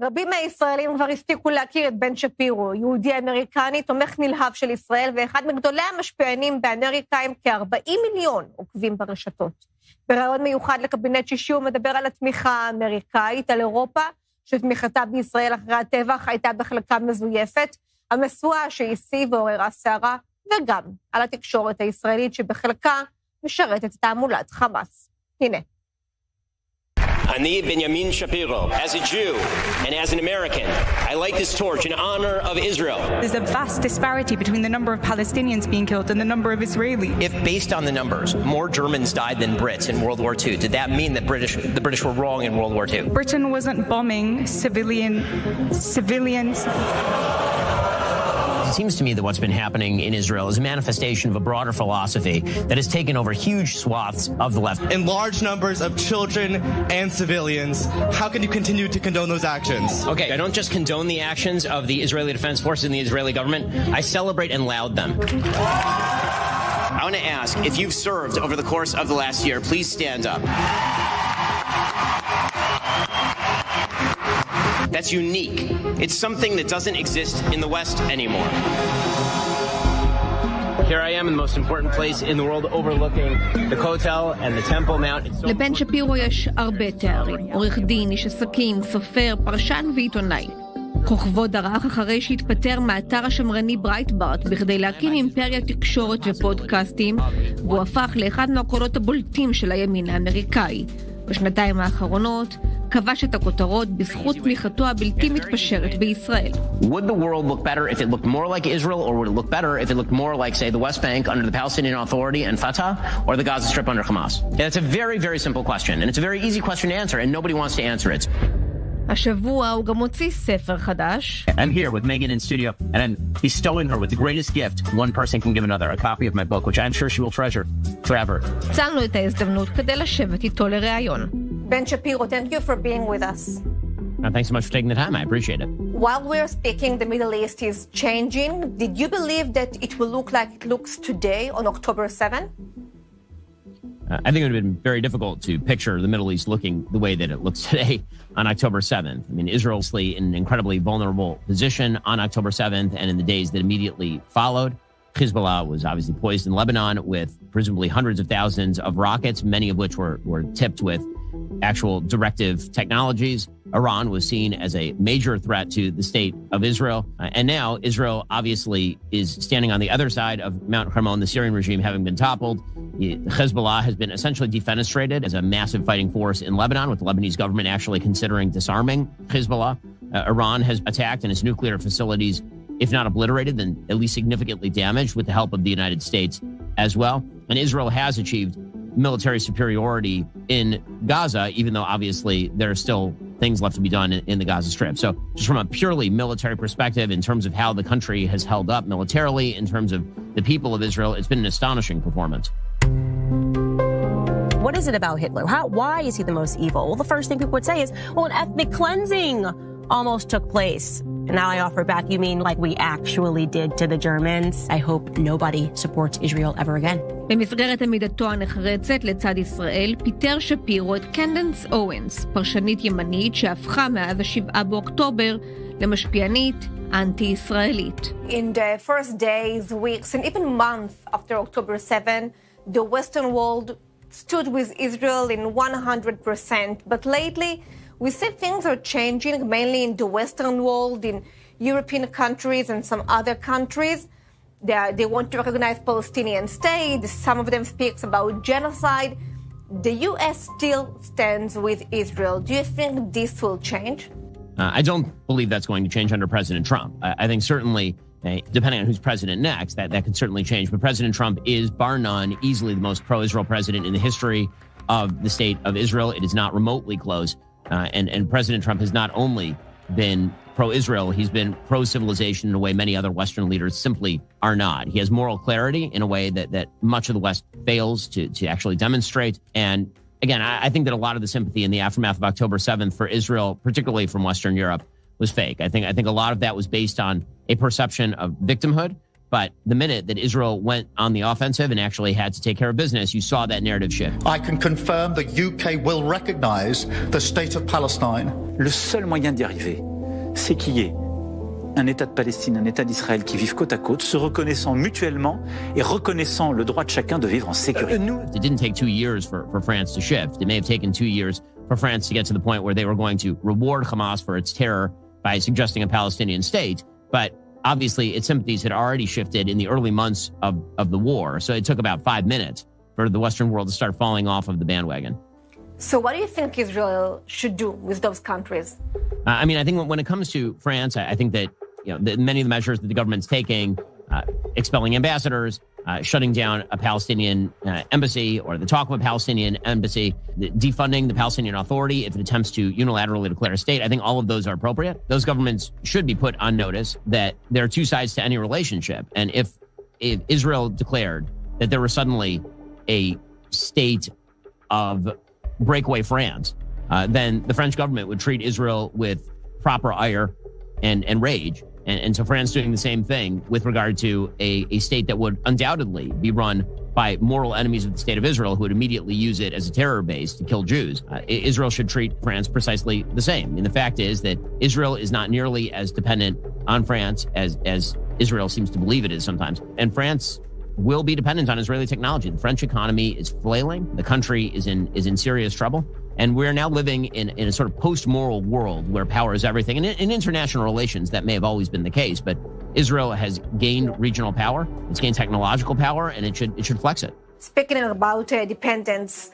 רבים מהישראלים כבר הספיקו להכיר את בן שפירו, יהודי אמריקני, תומך נלהב של ישראל, ואחד מגדולי המשפיענים באמריקה עם כ-40 מיליון עוקבים ברשתות. ברעיון מיוחד לקבינט שישי הוא מדבר על התמיכה האמריקאית, על אירופה, שתמיכתה בישראל אחרי הטבח הייתה בחלקה מזויפת, המשואה שהסיא ועוררה סערה, וגם על התקשורת הישראלית שבחלקה משרתת את תעמולת חמאס. הנה. אני בנימין שפירו, as a Jew and as an American, I light this torch in honor of Israel. There's a vast disparity between the number of Palestinians being killed and the number of Israelis. If based on the numbers, more Germans died than Brits in World War II, did that mean that the British were wrong in World War II? Britain wasn't bombing civilians. It seems to me that what's been happening in Israel is a manifestation of a broader philosophy that has taken over huge swaths of the left. In large numbers of children and civilians, how can you continue to condone those actions? Okay, I don't just condone the actions of the Israeli Defense Forces and the Israeli government, I celebrate and laud them. I want to ask, if you've served over the course of the last year, please stand up. That's unique. It's something that doesn't exist in the West anymore. Here I am in the most important place in the world, overlooking the Kotel and the Temple Mount. לבן שפירו יש הרבה תארים, עורך דין, איש עסקים, סופר, פרשן ועיתונאי. כוכבו דרך אחרי שהתפטר מהאתר השמרני ברייטברט בכדי להקים אימפריה תקשורת ופודקאסטים, והוא הפך לאחד מהקולות הבולטים של הימין האמריקאי. בשנתיים האחרונות כבש את הכותרות בזכות תמיכתו הבלתי מתפשרת בישראל. Would the world look better if it looked more like Israel, or would it look better if it looked more like, say, the West Bank under the Palestinian Authority and Fatah, or the Gaza Strip under Hamas? That's a very, very simple question, and it's a very easy question to answer, and nobody wants to answer it. השבוע הוא גם הוציא ספר חדש. I'm here with Megan in studio, and I'm bestowing her with the greatest gift one person can give another, a copy of my book, which I'm sure she will treasure forever. צלנו את ההזדמנות כדי לשבת איתו לראיון. Ben Shapiro, thank you for being with us. Thanks so much for taking the time. I appreciate it. While we're speaking, the Middle East is changing. Did you believe that it will look like it looks today on October 7? I think it would have been very difficult to picture the Middle East looking the way that it looks today on October 7th. I mean, Israel's in an incredibly vulnerable position on October 7th and in the days that immediately followed. Hezbollah was obviously poised in Lebanon with presumably hundreds of thousands of rockets, many of which were tipped with actual directive technologies. Iran was seen as a major threat to the state of Israel. And now Israel obviously is standing on the other side of Mount Hermon, the Syrian regime having been toppled. Hezbollah has been essentially defenestrated as a massive fighting force in Lebanon, with the Lebanese government actually considering disarming Hezbollah. Iran has attacked and its nuclear facilities, if not obliterated, then at least significantly damaged with the help of the United States as well. And Israel has achieved military superiority in Gaza, even though obviously there are still things left to be done in the Gaza Strip. So just from a purely military perspective, in terms of how the country has held up militarily, in terms of the people of Israel, it's been an astonishing performance. What is it about Hitler? Why is he the most evil? Well, the first thing people would say is, well, an ethnic cleansing almost took place. And now I offer back, you mean like we actually did to the Germans? I hope nobody supports Israel ever again. במסגרת עמידתו הנחרצת לצד ישראל, פיטר שפירו את קנדנס אוונס, פרשנית ימנית שהפכה מאז ה7 באוקטובר למשפיענית אנטי-ישראלית. In the first days, weeks, and even months after October 7, the Western world stood with Israel in 100%. But lately, we see things are changing, mainly in the Western world, in European countries and some other countries. They want to recognize Palestinian state. Some of them speaks about genocide. The U.S. still stands with Israel. Do you think this will change? I don't believe that's going to change under President Trump. I think certainly, depending on who's president next, that could certainly change. But President Trump is, bar none, easily the most pro-Israel president in the history of the state of Israel. It is not remotely close. And President Trump has not only been pro-Israel, he's been pro-civilization in a way many other Western leaders simply are not. He has moral clarity in a way that much of the West fails to actually demonstrate. And again, I think that a lot of the sympathy in the aftermath of October 7th for Israel, particularly from Western Europe, was fake. I think a lot of that was based on a perception of victimhood. But the minute that Israel went on the offensive and actually had to take care of business, you saw that narrative shift. I can confirm the UK will recognize the state of Palestine. Le seul moyen d'y arriver, c'est qu'il y ait un État de Palestine, un État d'Israël qui vivent côte à côte, se reconnaissant mutuellement et reconnaissant le droit de chacun de vivre en sécurité. It didn't take 2 years for France to shift. It may have taken 2 years for France to get to the point where they were going to reward Hamas for its terror by suggesting a Palestinian state. But obviously, its sympathies had already shifted in the early months of the war. So it took about 5 minutes for the Western world to start falling off of the bandwagon. So what do you think Israel should do with those countries? I think when it comes to France, I think that many of the measures that the government's taking, expelling ambassadors, shutting down a Palestinian embassy or the talk of a Palestinian embassy, defunding the Palestinian Authority if it attempts to unilaterally declare a state, I think all of those are appropriate. Those governments should be put on notice that there are two sides to any relationship. And if Israel declared that there was suddenly a state of breakaway France, then the French government would treat Israel with proper ire and rage. And so France doing the same thing with regard to a state that would undoubtedly be run by moral enemies of the state of Israel who would immediately use it as a terror base to kill Jews. Israel should treat France precisely the same. The fact is that Israel is not nearly as dependent on France as Israel seems to believe it is sometimes. And France will be dependent on Israeli technology. The French economy is flailing. The country is in serious trouble. And we're now living in a sort of post-moral world where power is everything. And in international relations, that may have always been the case, but Israel has gained regional power, it's gained technological power, and it should flex it. Speaking about dependence,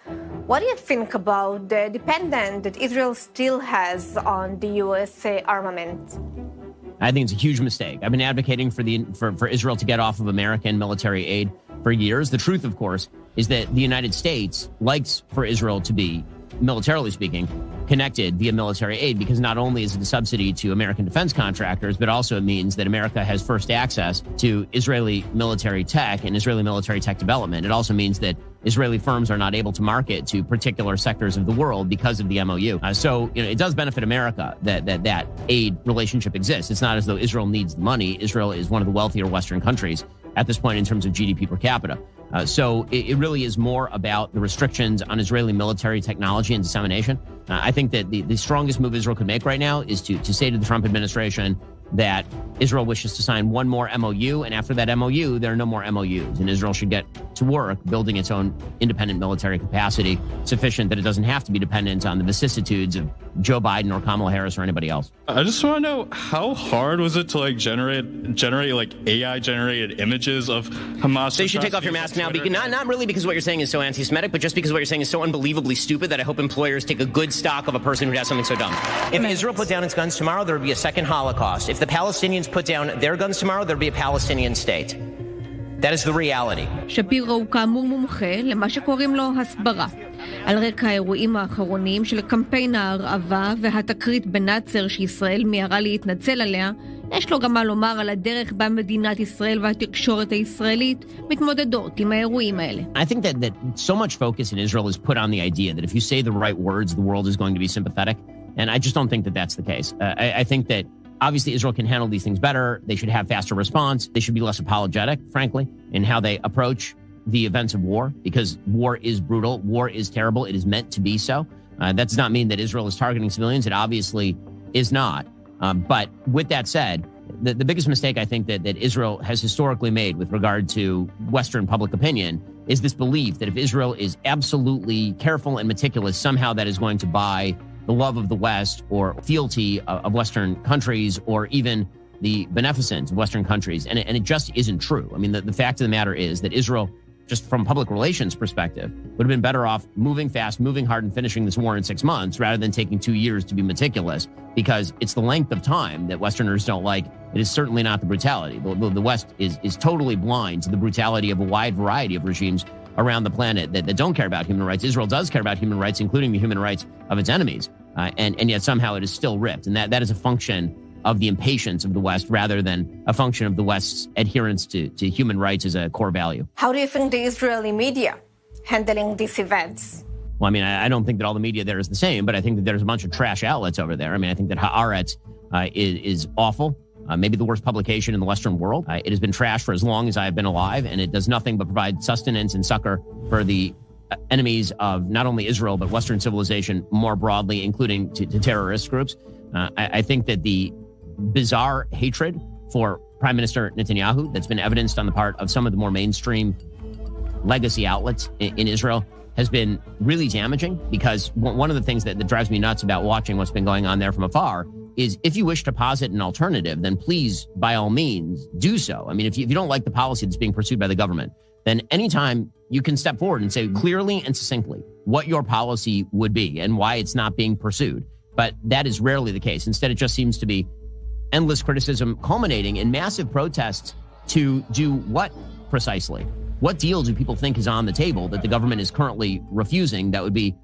what do you think about the dependence that Israel still has on the U.S. armament? I think it's a huge mistake. I've been advocating for Israel to get off of American military aid for years. The truth, of course, is that the United States likes for Israel to be, militarily speaking, connected via military aid, because not only is it a subsidy to American defense contractors, but also it means that America has first access to Israeli military tech and Israeli military tech development. It also means that Israeli firms are not able to market to particular sectors of the world because of the MOU. So it does benefit America that aid relationship exists. It's not as though Israel needs the money. Israel is one of the wealthier Western countries at this point in terms of GDP per capita. So it really is more about the restrictions on Israeli military technology and dissemination. I think that the strongest move Israel could make right now is to say to the Trump administration that Israel wishes to sign one more MOU, and after that MOU, there are no more MOUs, and Israel should get to work building its own independent military capacity sufficient that it doesn't have to be dependent on the vicissitudes of Joe Biden or Kamala Harris or anybody else. I just want to know, how hard was it to generate AI generated images of Hamas? So you should take off your mask now. Not really because what you're saying is so anti-Semitic, but just because what you're saying is so unbelievably stupid that I hope employers take a good stock of a person who does something so dumb. If Israel put down its guns tomorrow, there would be a second Holocaust. If the Palestinians put down their guns tomorrow, there would be a Palestinian state. That is the reality. שפירו הוא כאמור מומחה למה שקוראים לו הסברה. על רקע האירועים האחרונים של קמפיין ההרעבה והתקרית בנאצר שישראל מיהרה להתנצל עליה, יש לו גם מה לומר על הדרך בה מדינת ישראל והתקשורת הישראלית מתמודדות עם האירועים האלה. I think that so much focus in Israel is put on the idea that if you say the right words, the world is going to be sympathetic. And I just don't think that that's the case. I think that obviously, Israel can handle these things better. They should have faster response. They should be less apologetic, frankly, in how they approach the events of war, because war is brutal. War is terrible. It is meant to be so. That does not mean that Israel is targeting civilians. It obviously is not. But with that said, the biggest mistake I think that Israel has historically made with regard to Western public opinion is this belief that if Israel is absolutely careful and meticulous, somehow that is going to buy the love of the West or fealty of Western countries or even the beneficence of Western countries. And it just isn't true. I mean, the fact of the matter is that Israel, just from public relations perspective, would have been better off moving fast, moving hard, and finishing this war in 6 months rather than taking 2 years to be meticulous, because it's the length of time that Westerners don't like. It is certainly not the brutality. The West is totally blind to the brutality of a wide variety of regimes around the planet that don't care about human rights. Israel does care about human rights, including the human rights of its enemies. And yet somehow it is still ripped. And that is a function of the impatience of the West rather than a function of the West's adherence to human rights as a core value. How do you think the Israeli media handling these events? Well, I mean, I don't think that all the media there is the same, but I think that there's a bunch of trash outlets over there. I mean, I think that Haaretz is awful. Maybe the worst publication in the Western world. It has been trashed for as long as I have been alive, and it does nothing but provide sustenance and succor for the enemies of not only Israel, but Western civilization more broadly, including to terrorist groups. I think that the bizarre hatred for Prime Minister Netanyahu that's been evidenced on the part of some of the more mainstream legacy outlets in Israel has been really damaging, because one of the things that drives me nuts about watching what's been going on there from afar is, if you wish to posit an alternative, then please, by all means, do so. I mean, if you don't like the policy that's being pursued by the government, then anytime you can step forward and say clearly and succinctly what your policy would be and why it's not being pursued. But that is rarely the case. Instead, it just seems to be endless criticism culminating in massive protests to do what precisely? What deal do people think is on the table that the government is currently refusing that would be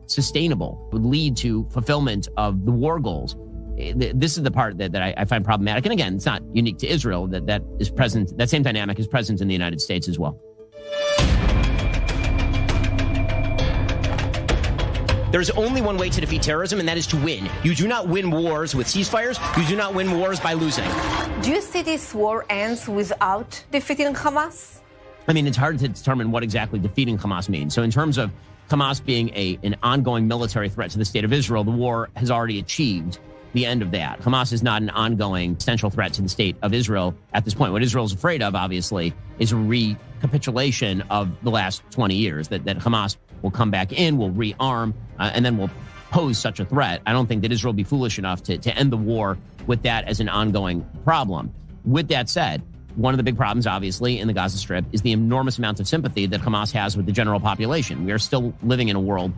sustainable, would lead to fulfillment of the war goals? This is the part that I find problematic. And again, it's not unique to Israel. That is present. That same dynamic is present in the United States as well. There's only one way to defeat terrorism, and that is to win. You do not win wars with ceasefires. You do not win wars by losing. Do you see this war ends without defeating Hamas? I mean, it's hard to determine what exactly defeating Hamas means. So in terms of Hamas being an ongoing military threat to the state of Israel, the war has already achieved the end of that. Hamas is not an ongoing potential threat to the state of Israel at this point. What Israel is afraid of, obviously, is a recapitulation of the last 20 years, that Hamas will come back in, will rearm, and then will pose such a threat. I don't think that Israel will be foolish enough to end the war with that as an ongoing problem. With that said, one of the big problems, obviously, in the Gaza Strip is the enormous amount of sympathy that Hamas has with the general population. We are still living in a world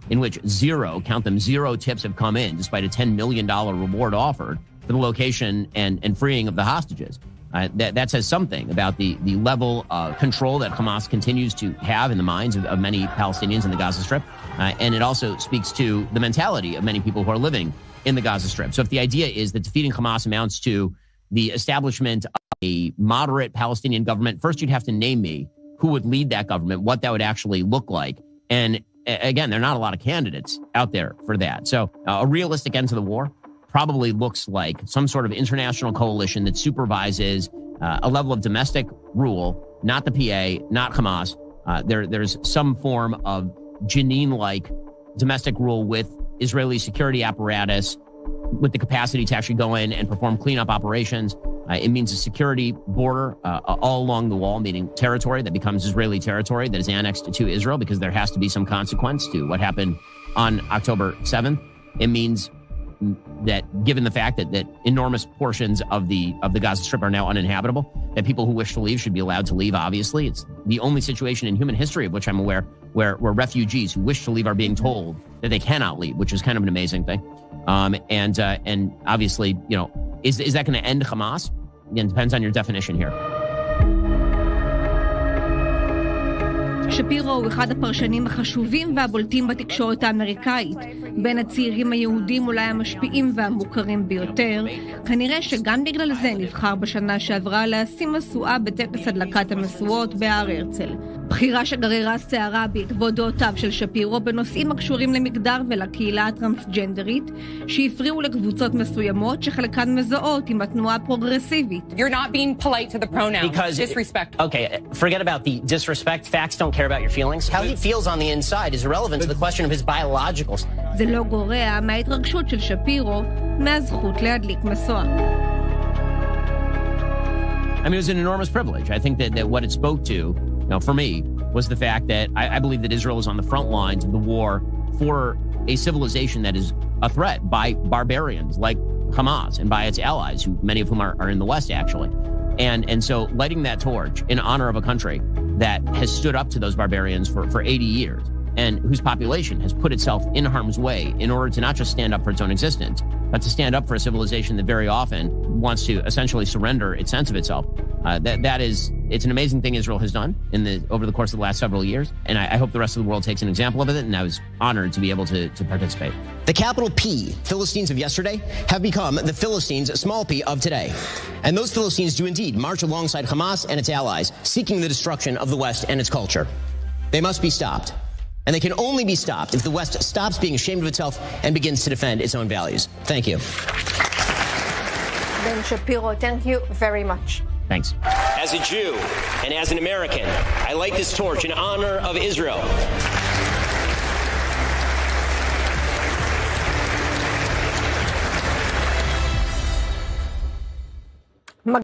in which zero tips have come in, despite a $10 million reward offered for the location and freeing of the hostages. That says something about the level of control that Hamas continues to have in the minds of many Palestinians in the Gaza Strip. And it also speaks to the mentality of many people who are living in the Gaza Strip. So if the idea is that defeating Hamas amounts to the establishment of a moderate Palestinian government, first you'd have to name me who would lead that government, what that would actually look like. And again, there are not a lot of candidates out there for that. So a realistic end to the war probably looks like some sort of international coalition that supervises a level of domestic rule, not the PA, not Hamas. There's some form of Jenin-like domestic rule with Israeli security apparatus, with the capacity to actually go in and perform cleanup operations. It means a security border all along the wall, meaning territory that becomes Israeli territory that is annexed to Israel, because there has to be some consequence to what happened on October 7th. It means that, given the fact that enormous portions of the Gaza Strip are now uninhabitable, that people who wish to leave should be allowed to leave, obviously. It's the only situation in human history of which I'm aware where refugees who wish to leave are being told that they cannot leave, which is kind of an amazing thing. And obviously, you know, is that going to end Hamas? Again, depends on your definition here. שפירו הוא אחד הפרשנים החשובים והבולטים בתקשורת האמריקאית. בין הצעירים היהודים אולי המשפיעים והמוכרים ביותר. כנראה שגם בגלל זה נבחר בשנה שעברה לשים משואה בטקס הדלקת המשואות בהר הרצל. בחירה שגררה סערה בעקבות דעותיו של שפירו בנושאים הקשורים למגדר ולקהילה הטרנסג'נדרית, שהפריעו לקבוצות מסוימות שחלקן מזוהות עם התנועה הפרוגרסיבית. You're not being polite to the pronouns. Because disrespect. Okay, forget about the disrespect. Facts don't care about your feelings. How he feels on the inside is irrelevant to the question of his biological. זה לא גורע מההתרגשות של שפירו מהזכות להדליק משואה. I mean, it was an enormous privilege. I think that what it spoke to, for me, was the fact that I believe that Israel is on the front lines of the war for a civilization that is a threat by barbarians like Hamas and by its allies, who many of whom are in the West, actually. And so lighting that torch in honor of a country that has stood up to those barbarians for 80 years and whose population has put itself in harm's way in order to not just stand up for its own existence, but to stand up for a civilization that very often wants to essentially surrender its sense of itself. It's an amazing thing Israel has done over the course of the last several years. And I hope the rest of the world takes an example of it. And I was honored to be able to participate. The capital P, Philistines of yesterday, have become the Philistines, small p, of today. And those Philistines do indeed march alongside Hamas and its allies, seeking the destruction of the West and its culture. They must be stopped. And they can only be stopped if the West stops being ashamed of itself and begins to defend its own values. Thank you. Ben Shapiro, thank you very much. Thanks. As a Jew and as an American, I light this torch in honor of Israel